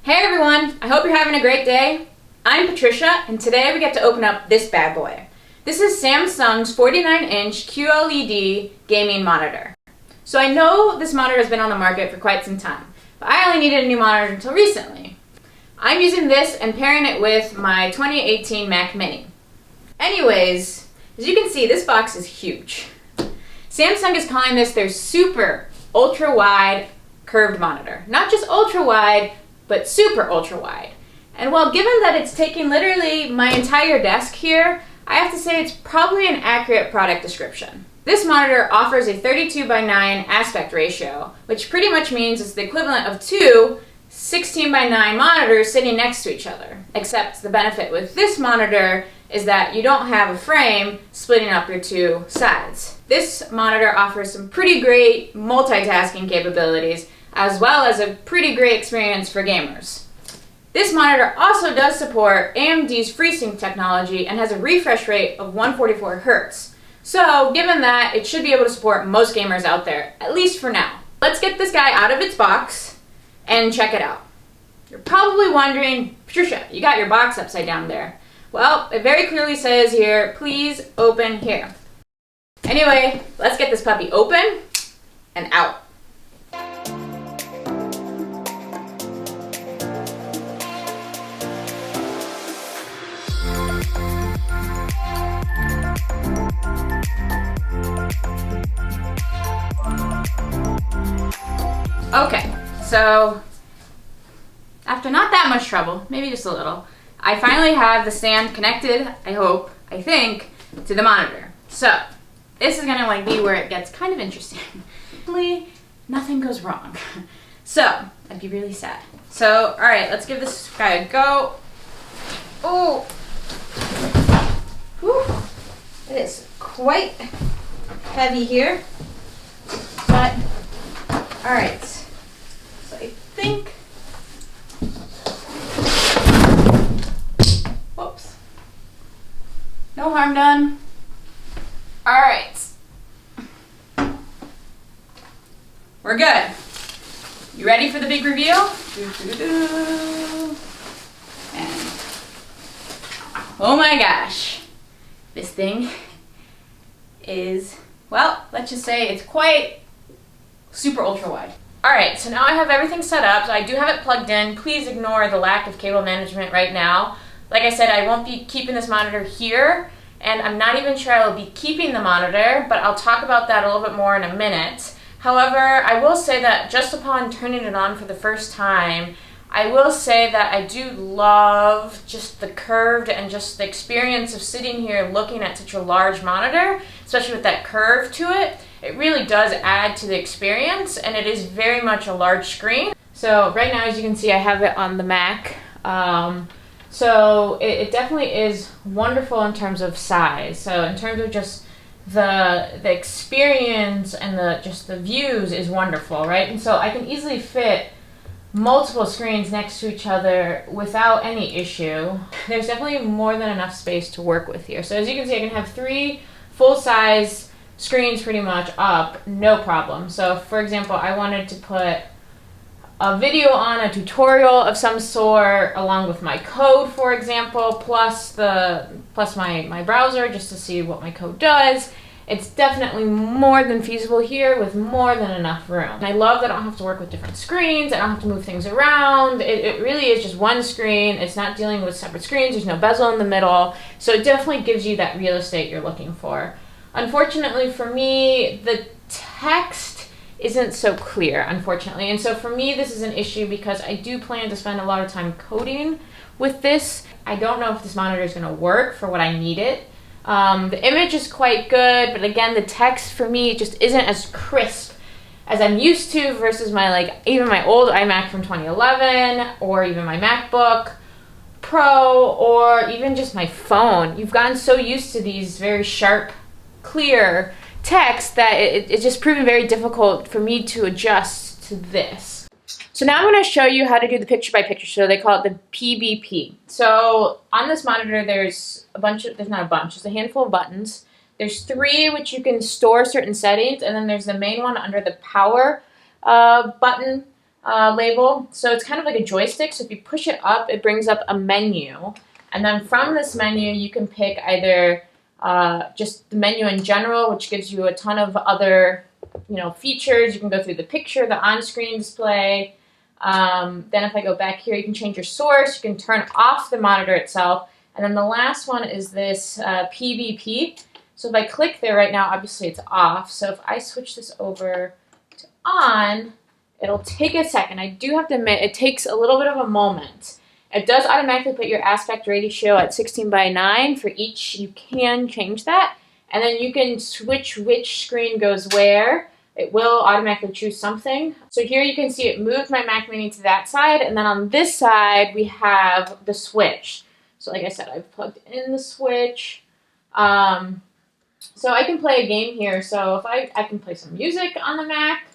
Hey everyone, I hope you're having a great day. I'm Patricia, and today we get to open up this bad boy. This is Samsung's 49-inch QLED Gaming Monitor. So I know this monitor has been on the market for quite some time, but I only needed a new monitor until recently. I'm using this and pairing it with my 2018 Mac Mini. Anyways, as you can see, this box is huge. Samsung is calling this their super ultra-wide curved monitor. Not just ultra-wide, but super ultra-wide. And well, given that it's taking literally my entire desk here, I have to say it's probably an accurate product description. This monitor offers a 32:9 aspect ratio, which pretty much means it's the equivalent of two 16:9 monitors sitting next to each other. Except the benefit with this monitor is that you don't have a frame splitting up your two sides. This monitor offers some pretty great multitasking capabilities, as well as a pretty great experience for gamers. This monitor also does support AMD's FreeSync technology and has a refresh rate of 144 Hz. So, given that, it should be able to support most gamers out there, at least for now. Let's get this guy out of its box and check it out. You're probably wondering, Patricia, you got your box upside down there. Well, it very clearly says here, please open here. Anyway, let's get this puppy open and out. Okay, so after not that much trouble, maybe just a little, I finally have the stand connected, I think, to the monitor. So this is gonna be where it gets kind of interesting. Hopefully nothing goes wrong. So I'd be really sad. So all right, let's give this guy a go. Oh, whew. It is quite heavy here, but all right. So I think, whoops, no harm done. All right, we're good. You ready for the big reveal? And oh my gosh, this thing is, well, let's just say it's quite super ultra wide. Alright, so now I have everything set up, so I do have it plugged in. Please ignore the lack of cable management right now. Like I said, I won't be keeping this monitor here, and I'm not even sure I will be keeping the monitor, but I'll talk about that a little bit more in a minute. However, I will say that just upon turning it on for the first time, I will say that I do love just the curved and just the experience of sitting here looking at such a large monitor, especially with that curve to it. It really does add to the experience, and it is very much a large screen. So right now, as you can see, I have it on the Mac. So it definitely is wonderful in terms of size. So in terms of just the experience and the views is wonderful, right? And so I can easily fit multiple screens next to each other without any issue. There's definitely more than enough space to work with here. So as you can see, I can have 3 full-size screens pretty much up, no problem. So for example, I wanted to put a video on, a tutorial of some sort, along with my code, for example, plus my browser, just to see what my code does. It's definitely more than feasible here with more than enough room. And I love that I don't have to work with different screens, I don't have to move things around. It really is just one screen. It's not dealing with separate screens, there's no bezel in the middle. So it definitely gives you that real estate you're looking for. Unfortunately for me, the text isn't so clear, unfortunately. And so for me, this is an issue because I do plan to spend a lot of time coding with this. I don't know if this monitor is going to work for what I need it. The image is quite good, but again, the text for me just isn't as crisp as I'm used to versus even my old iMac from 2011 or even my MacBook Pro or even just my phone. You've gotten so used to these very sharp, clear text that it's just proven very difficult for me to adjust to this. So now I'm going to show you how to do the picture-by-picture. So they call it the PBP. So on this monitor, there's a handful of buttons. There's 3 which you can store certain settings, and then there's the main one under the power button label. So it's kind of like a joystick. So if you push it up, it brings up a menu. And then from this menu, you can pick either just the menu in general, which gives you a ton of other, features. You can go through the picture, the on-screen display. Then if I go back here, you can change your source. You can turn off the monitor itself. And then the last one is this PVP. So if I click there right now, obviously it's off. So if I switch this over to on, it'll take a second. I do have to admit, it takes a little bit of a moment. It does automatically put your aspect ratio at 16:9 for each. You can change that. And then you can switch which screen goes where. It will automatically choose something. So here you can see it moved my Mac Mini to that side. And then on this side, we have the switch. So like I said, I've plugged in the switch. So I can play a game here. So if I can play some music on the Mac.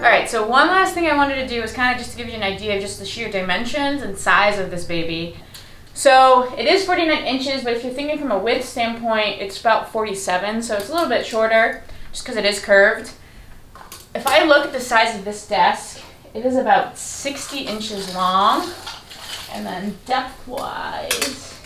Alright, so one last thing I wanted to do is kind of just to give you an idea of just the sheer dimensions and size of this baby. So it is 49 inches, but if you're thinking from a width standpoint, it's about 47, so it's a little bit shorter just because it is curved. If I look at the size of this desk, it is about 60 inches long, and then depth-wise,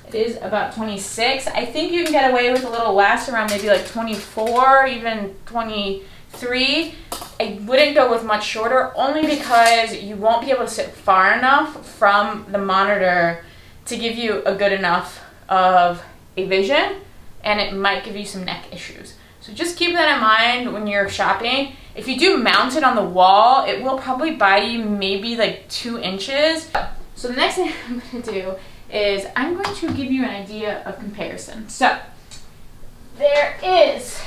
it is about 26. I think you can get away with a little less, around maybe like 24, even 23. I wouldn't go with much shorter, only because you won't be able to sit far enough from the monitor to give you a good enough of a vision, and it might give you some neck issues. So just keep that in mind when you're shopping. If you do mount it on the wall, it will probably buy you maybe like 2 inches. So the next thing I'm going to do is I'm going to give you an idea of comparison. So there is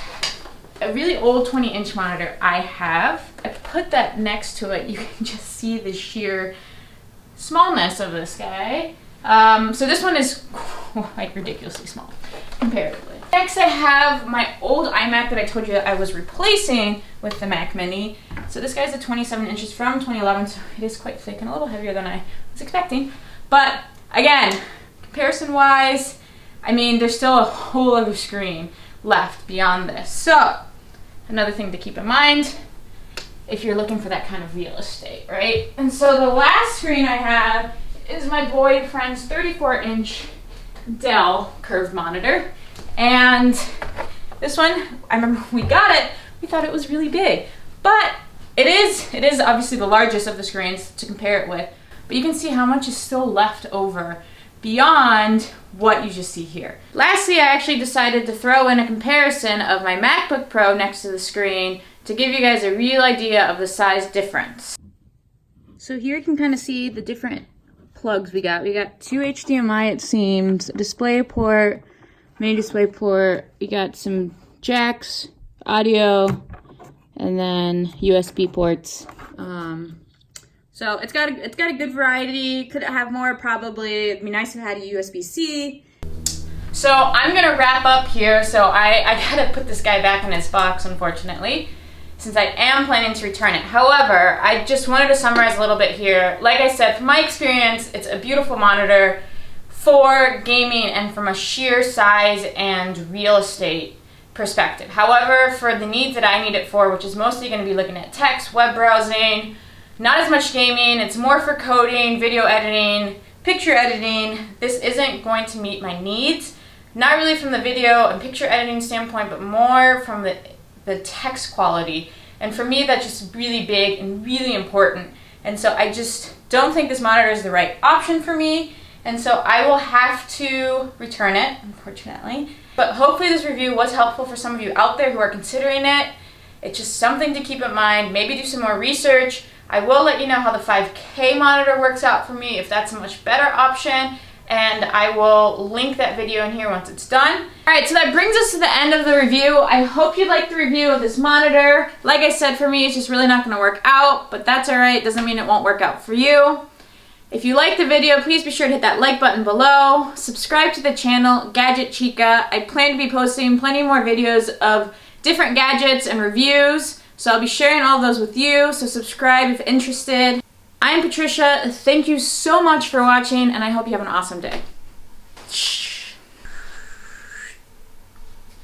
a really old 20-inch monitor I have. I put that next to it. You can just see the sheer smallness of this guy. So this one is like ridiculously small comparatively. Next I have my old iMac that I told you that I was replacing with the Mac Mini. So this guy's a 27 inches from 2011, so it is quite thick and a little heavier than I was expecting. But again, comparison wise, I mean, there's still a whole other screen left beyond this. So another thing to keep in mind if you're looking for that kind of real estate, right? And so the last screen I have is my boyfriend's 34-inch Dell curved monitor. And this one, I remember when we got it, we thought it was really big. But it is obviously the largest of the screens to compare it with. But you can see how much is still left over beyond what you just see here. Lastly, I actually decided to throw in a comparison of my MacBook Pro next to the screen to give you guys a real idea of the size difference. So here you can kind of see the different plugs we got. We got 2 HDMI, it seems, display port, mini display port. We got some jacks, audio, and then USB ports. So it's got a good variety. Could it have more? Probably. It'd be nice if it had a USB-C. So I'm gonna wrap up here. So I gotta put this guy back in his box, unfortunately, since I am planning to return it. However, I just wanted to summarize a little bit here. Like I said, from my experience, it's a beautiful monitor for gaming, and from a sheer size and real estate perspective. However, for the needs that I need it for, which is mostly going to be looking at text, web browsing, not as much gaming, it's more for coding, video editing, picture editing, this isn't going to meet my needs. Not really from the video and picture editing standpoint, but more from the text quality. And for me, that's just really big and really important. And so I just don't think this monitor is the right option for me. And so I will have to return it, unfortunately. But hopefully this review was helpful for some of you out there who are considering it. It's just something to keep in mind. Maybe do some more research. I will let you know how the 5K monitor works out for me, if that's a much better option. And I will link that video in here once it's done. Alright, so that brings us to the end of the review. I hope you liked the review of this monitor. Like I said, for me, it's just really not going to work out, but that's alright. Doesn't mean it won't work out for you. If you liked the video, please be sure to hit that like button below. Subscribe to the channel, Gadget Chica. I plan to be posting plenty more videos of different gadgets and reviews, so I'll be sharing all those with you, so subscribe if interested. I'm Patricia. Thank you so much for watching, and I hope you have an awesome day.